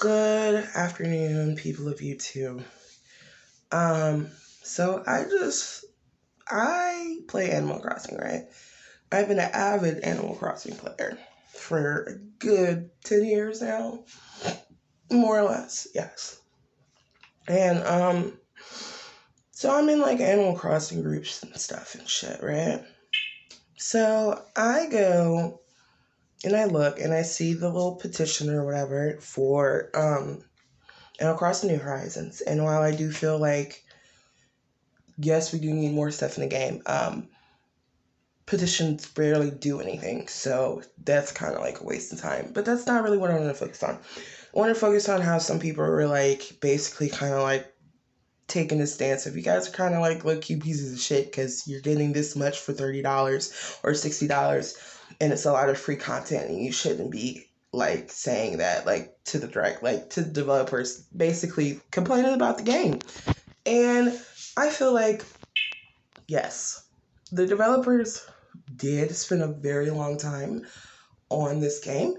Good afternoon, people of YouTube. So I play Animal Crossing, right? I've been an avid Animal Crossing player for a good 10 years now, more or less, yes. And so I'm in like Animal Crossing groups and stuff and shit, right? So I go and I look and I see the little petition or whatever for Animal Crossing New Horizons. And while I do feel like yes, we do need more stuff in the game. Petitions barely do anything, so that's kind of like a waste of time. But that's not really what I want to focus on. I want to focus on how some people are like basically kind of like taking the stance of you guys are kind of like low-key pieces of shit because you're getting this much for $30 or $60 and it's a lot of free content and you shouldn't be like saying that like to the direct like to the developers basically complaining about the game. And I feel like yes, the developers did spend a very long time on this game.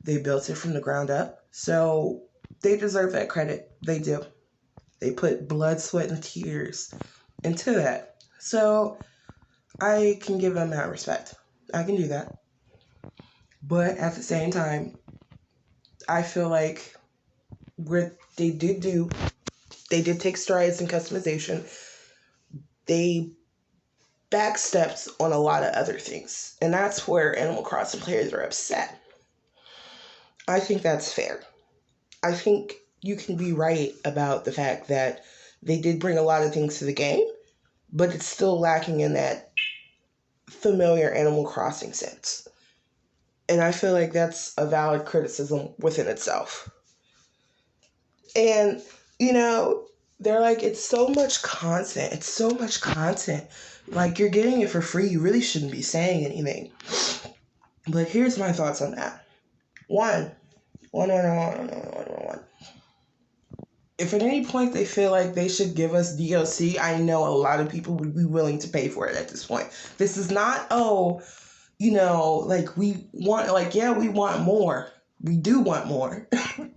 They built it from the ground up. So they deserve that credit. They do. They put blood, sweat, and tears into that. So I can give them that respect. I can do that. But at the same time, I feel like what they did do, they did take strides in customization. They backsteps on a lot of other things. And that's where Animal Crossing players are upset. I think that's fair. I think you can be right about the fact that they did bring a lot of things to the game, but it's still lacking in that familiar Animal Crossing sense. And I feel like that's a valid criticism within itself. And, you know, they're like, it's so much content. It's so much content. Like, you're getting it for free. You really shouldn't be saying anything. But here's my thoughts on that. One. If at any point they feel like they should give us DLC, I know a lot of people would be willing to pay for it at this point. This is not, like we want, like, yeah, we want more. We do want more.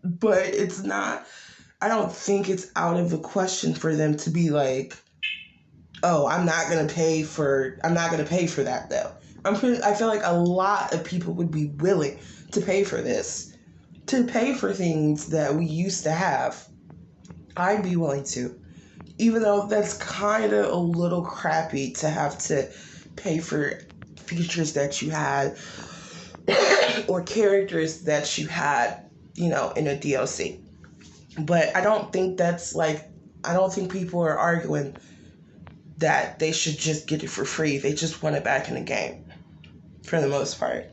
But it's not, I don't think it's out of the question for them to be like, oh, I'm not going to pay for that though. I feel like a lot of people would be willing to pay for this, to pay for things that we used to have. I'd be willing to, even though that's kind of a little crappy to have to pay for features that you had or characters that you had, in a DLC. But I don't think people are arguing that they should just get it for free. They just want it back in the game for the most part.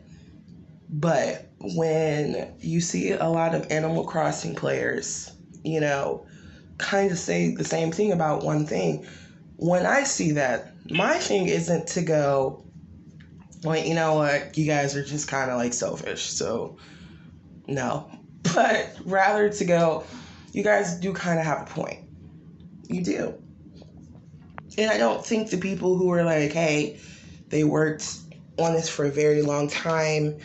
But when you see a lot of Animal Crossing players, kind of say the same thing about one thing. When I see that, my thing isn't to go, well, you know what, you guys are just kind of like selfish, so no. But rather to go, you guys do kind of have a point. You do. And I don't think the people who are like, hey, they worked on this for a very long time,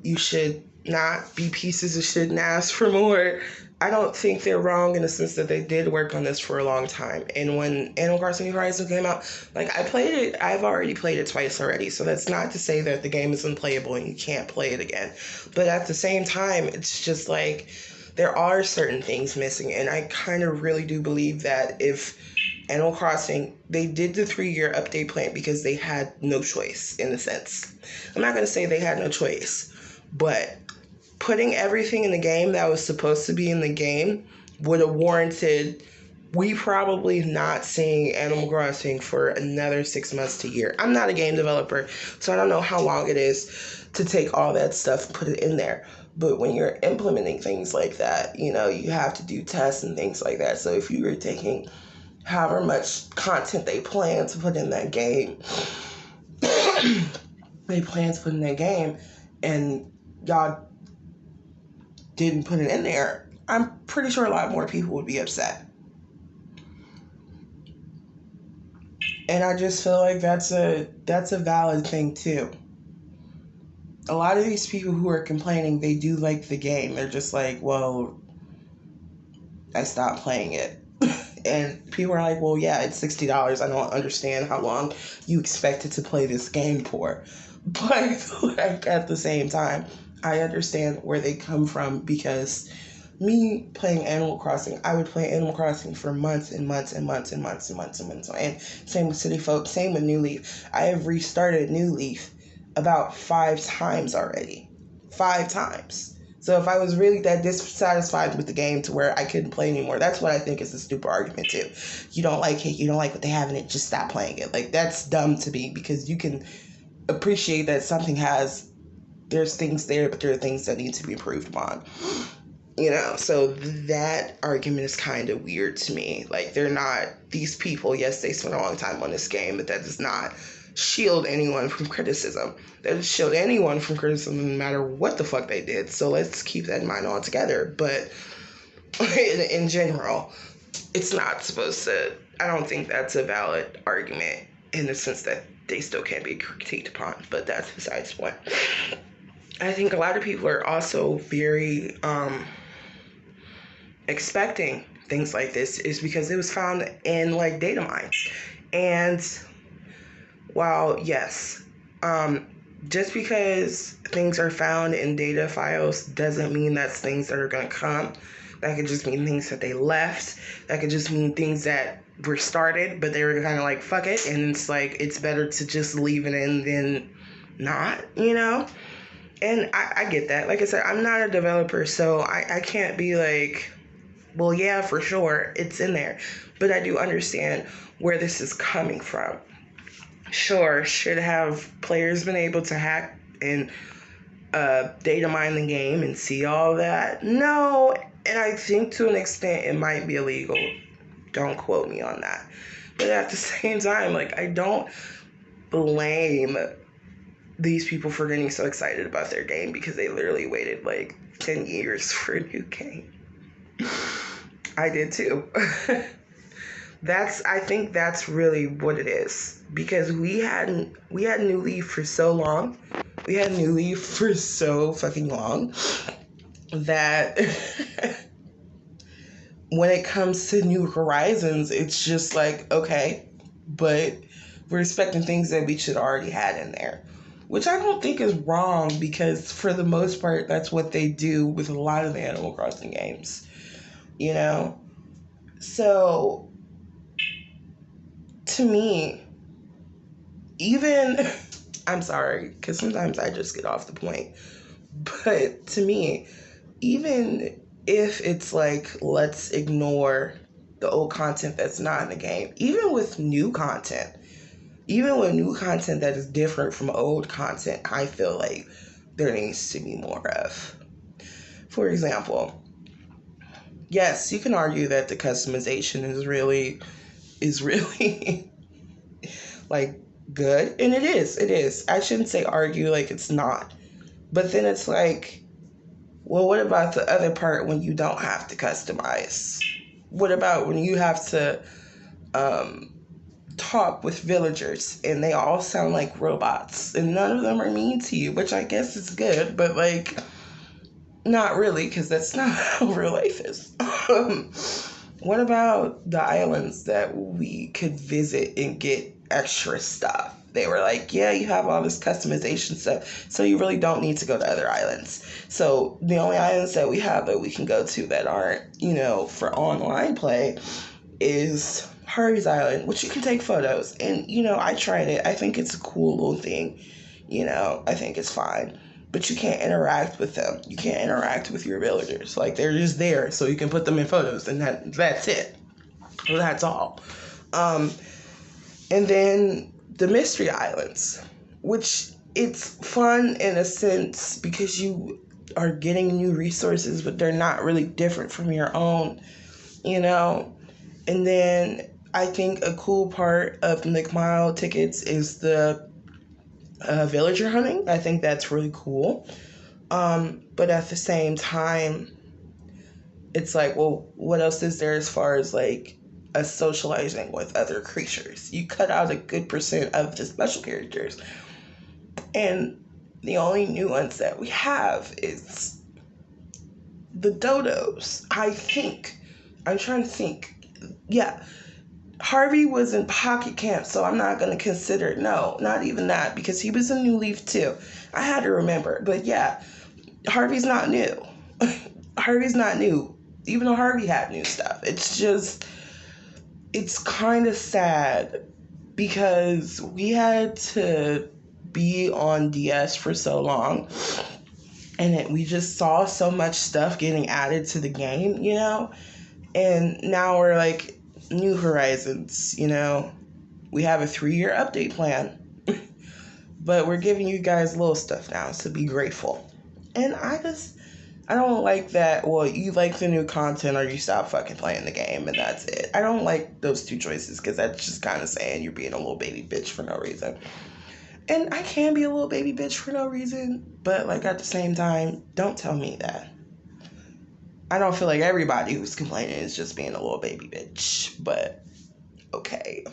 you should not be pieces of shit and ask for more. I don't think they're wrong in the sense that they did work on this for a long time. And when Animal Crossing New Horizons came out, like, I've already played it twice already. So that's not to say that the game is unplayable and you can't play it again. But at the same time, it's just like, there are certain things missing. And I kind of really do believe that if Animal Crossing, they did the 3-year update plan because they had no choice, in a sense. I'm not going to say they had no choice, but putting everything in the game that was supposed to be in the game would have warranted we probably not seeing Animal Crossing for another 6 months to a year. I'm not a game developer, so I don't know how long it is to take all that stuff and put it in there. But when you're implementing things like that, you have to do tests and things like that. So if you were taking however much content they plan to put in that game, and y'all didn't put it in there, I'm pretty sure a lot more people would be upset. And I just feel like that's a valid thing too. A lot of these people who are complaining, they do like the game. They're just like, well, I stopped playing it. And people are like, well, yeah, it's $60. I don't understand how long you expected to play this game for. But like at the same time, I understand where they come from, because me playing Animal Crossing, I would play Animal Crossing for months and months and months and months and months and months. And same with City Folk, same with New Leaf. I have restarted New Leaf about 5 times already. 5 times. So if I was really that dissatisfied with the game to where I couldn't play anymore, that's what I think is a stupid argument too. You don't like it, you don't like what they have in it, just stop playing it. Like, that's dumb to me, because you can appreciate that something has, there's things there, but there are things that need to be improved upon. So that argument is kind of weird to me. Like, they're not, these people, yes, they spent a long time on this game, but that does not shield anyone from criticism. That doesn't shield anyone from criticism no matter what the fuck they did. So let's keep that in mind altogether. But in general, it's not supposed to, I don't think that's a valid argument in the sense that they still can't be critiqued upon, but that's besides the point. I think a lot of people are also very expecting things like this, is because it was found in like data mines. And while yes, just because things are found in data files doesn't mean that's things that are going to come. That could just mean things that they left. That could just mean things that were started, but they were kind of like, fuck it. And it's like, it's better to just leave it in than not, And I get that. Like I said, I'm not a developer, so I can't be like, well, yeah, for sure, it's in there. But I do understand where this is coming from. Sure, should have players been able to hack and data mine the game and see all that? No, and I think to an extent it might be illegal. Don't quote me on that. But at the same time, like, I don't blame these people for getting so excited about their game, because they literally waited like 10 years for a new game. I did too. I think that's really what it is, because we had New Leaf for so long. We had New Leaf for so fucking long that when it comes to New Horizons, it's just like, okay, but we're expecting things that we should already had in there, which I don't think is wrong, because for the most part, that's what they do with a lot of the Animal Crossing games, So, to me, even, I'm sorry, because sometimes I just get off the point, but to me, even if it's like, let's ignore the old content that's not in the game, even with new content that is different from old content, I feel like there needs to be more of. For example, yes, you can argue that the customization is really like good, and it is. I shouldn't say argue like it's not, but then it's like, well, what about the other part when you don't have to customize? What about when you have to talk with villagers and they all sound like robots and none of them are mean to you, which I guess is good, but like, not really, because that's not how real life is. What about the islands that we could visit and get extra stuff? They were like, yeah, you have all this customization stuff, so you really don't need to go to other islands. So the only islands that we have that we can go to that aren't, for online play is Harvey's Island, which you can take photos. And, I tried it. I think it's a cool little thing. I think it's fine. But you can't interact with them. You can't interact with your villagers. Like, they're just there so you can put them in photos, and that's it. That's all. And then the Mystery Islands, which it's fun in a sense because you are getting new resources, but they're not really different from your own, And then I think a cool part of the McMile tickets is the villager hunting. I think that's really cool. But at the same time, it's like, well, what else is there as far as like us socializing with other creatures? You cut out a good percent of the special characters. And the only new ones that we have is the dodos, I think. I'm trying to think. Yeah, Harvey was in Pocket Camp, so I'm not going to consider, no, not even that, because he was in New Leaf too. I had to remember. But yeah, Harvey's not new. Harvey's not new, even though Harvey had new stuff. It's just, it's kind of sad because we had to be on DS for so long, and we just saw so much stuff getting added to the game, you know? And now we're like, New Horizons, you know? We have a 3-year update plan, but we're giving you guys little stuff now, so be grateful. And I don't like that. Well, you like the new content or you stop fucking playing the game and that's it. I don't like those two choices because that's just kind of saying you're being a little baby bitch for no reason. And I can be a little baby bitch for no reason, but like at the same time, don't tell me that. I don't feel like everybody who's complaining is just being a little baby bitch, but okay,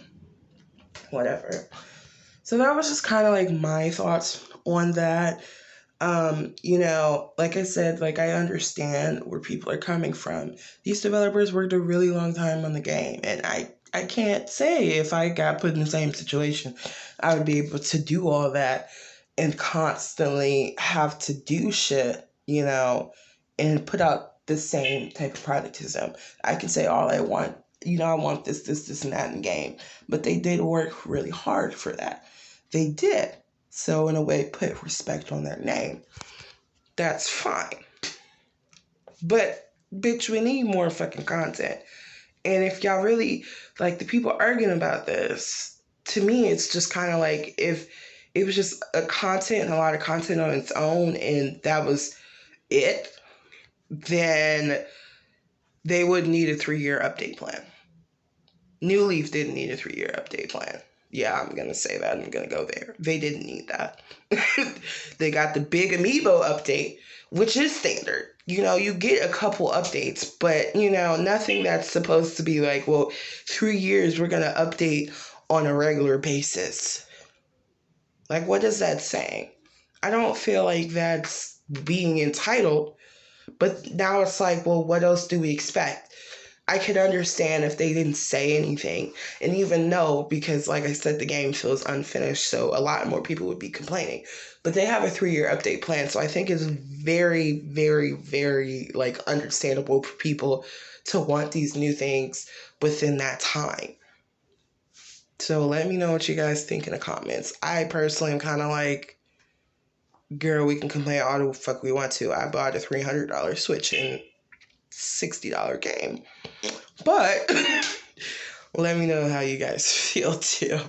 whatever. So that was just kind of like my thoughts on that. You know, like I said, like I understand where people are coming from. These developers worked a really long time on the game, and I can't say if I got put in the same situation, I would be able to do all that and constantly have to do shit, you know, and put out the same type of product as them. I can say all I want, you know, I want this, and that in game, but they did work really hard for that. They did. So in a way, put respect on their name. That's fine. But bitch, we need more fucking content. And if y'all really like the people arguing about this, to me it's just kind of like if it was just a content and a lot of content on its own and that was it, then they would need a 3-year update plan. New Leaf didn't need a 3-year update plan. Yeah, I'm going to say that. I'm going to go there. They didn't need that. They got the big Amiibo update, which is standard. You know, you get a couple updates, but, you know, nothing that's supposed to be like, well, 3 years, we're going to update on a regular basis. Like, what is that saying? I don't feel like that's being entitled, but now it's like, well, what else do we expect? I could understand if they didn't say anything and even know because, like I said, the game feels unfinished, so a lot more people would be complaining. But they have a 3-year update plan, so I think it's very, very, very like understandable for people to want these new things within that time. So let me know what you guys think in the comments. I personally am kind of like, girl, we can complain all the fuck we want to. I bought a $300 Switch and $60 game. But let me know how you guys feel too.